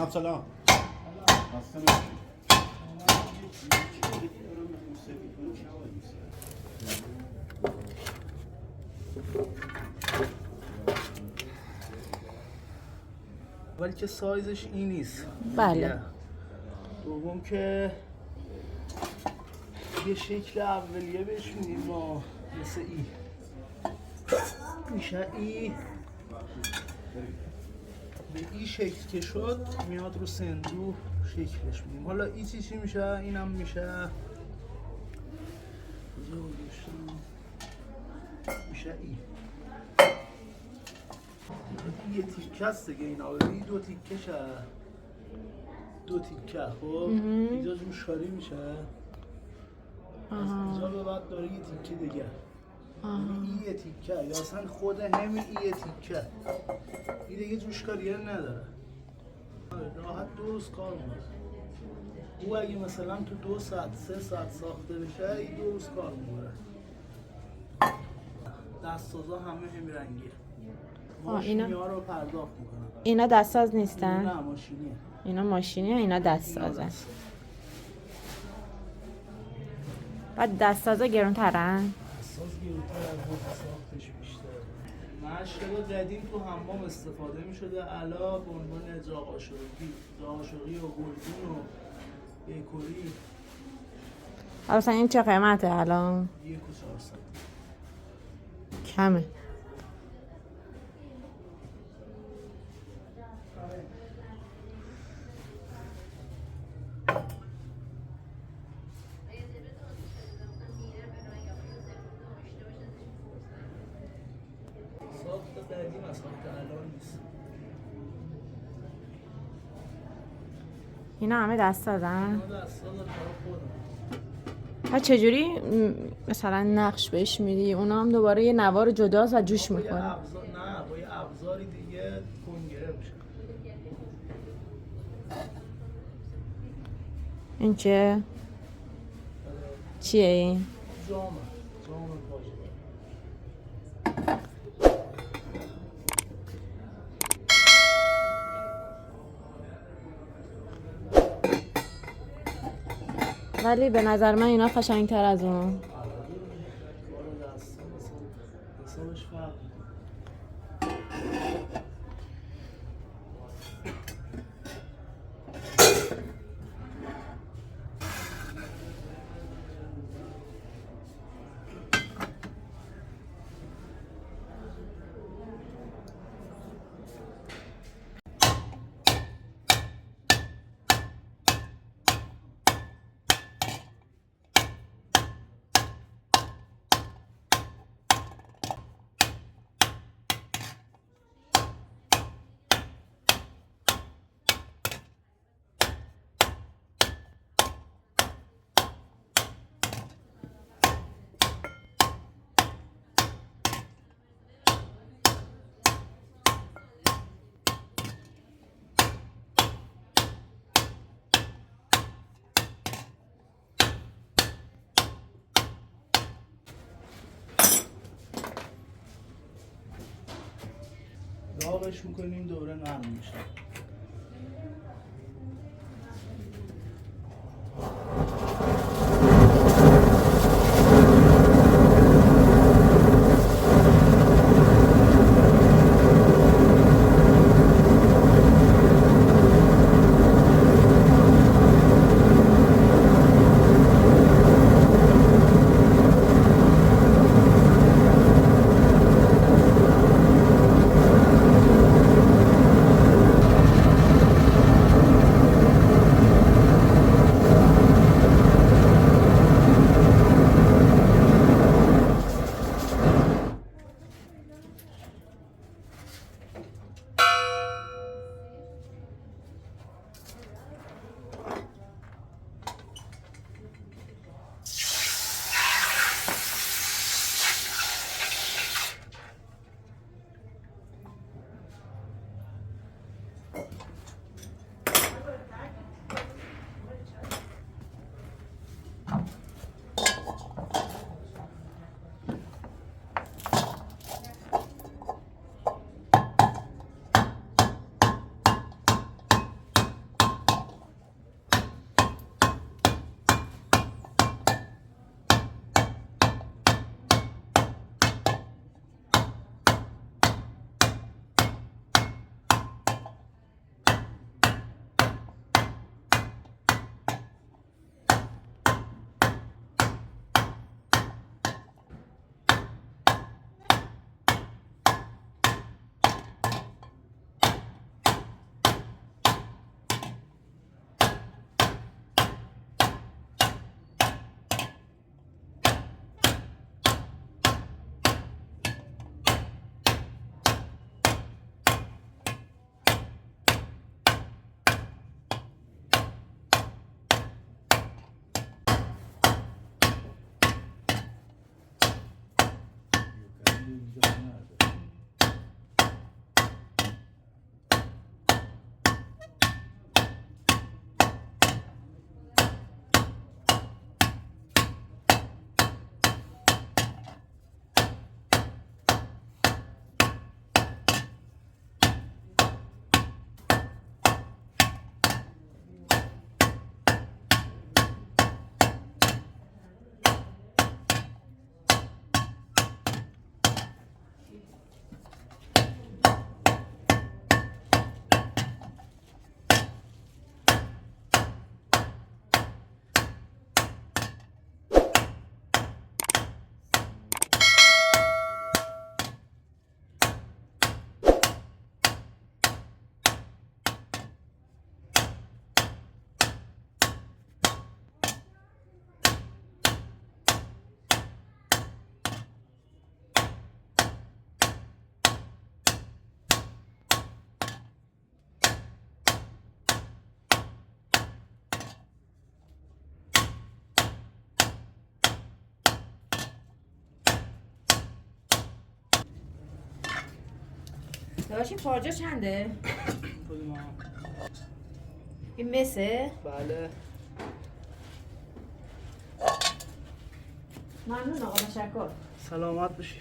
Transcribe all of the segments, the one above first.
سلام. ولی که سایزش این نیست. بله. دوم که یه شکل اولیه بهش میدیم ما مثل ای میشه ای به این شکل که شد میاد رو سندو شکلش میدیم. حالا ای چی میشه؟ اینم میشه میشه ای یه تیکه هست دیگه این آوری دو تیکه شه دو تیکه خب اینجا جون شاری میشه از اینجا به بعد داره یه تیکه دیگه این یه تیکه یا اصلا خود همین یه تیکه این دیگه جوش کاریه نداره راحت 2 روز کار میکنه. او اگه مثلا تو 2 ساعت 3 ساعت ساخته بشه این 2 روز کار میکنه. دستسازا همه همین رنگیه. ماشینی ها رو پرداخت میکنن. اینا دستساز نیستن؟ نه ماشینیه. اینا ماشینیه اینا دستسازن. بعد دستسازا گرونترن؟ دستساز گرونتر از حد ساختش بیشتر. مشرق قدیم تو حمام استفاده میشده الا به عنوان زاغ قاشقی و گلدون و بیکوری. مثلا این چه قیمته الان؟ 1,400. کمه. ساخت قدیم از ساخت الان نیست. اینا همه دستسازن؟ اینا دستساز کار خودم. و چجوری مثلا نقش بهش میدی؟ اونا هم دوباره یه نوار جداست و جوش میکنه. نه با یه ابزاری دیگه کنگره میشه. این چه؟ چیه این؟ جام پاجه. ولی به نظر من اینا قشنگ‌تر از اون. داغش میکنیم دوره نرم میشه. اینجا نداره. داشت این پارجا چنده؟ کدوم ها؟ این مسه؟ بله. ممنون آقا تشکر. سلامت باشی.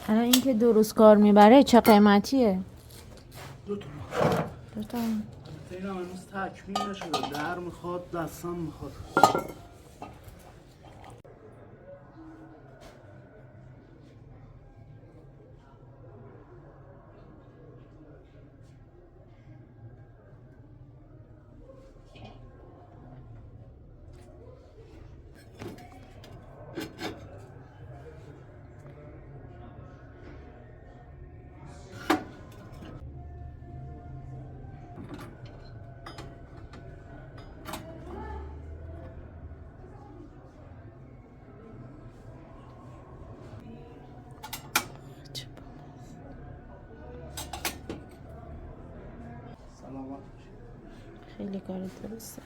الان این که 2 روز کار میبره چه قیمتیه؟ 2 تا. 2 تا. اینم هنوز تکمیل نشده. در میخواد، دستم میخواد. سلامت باشی. خیلی کار درسته.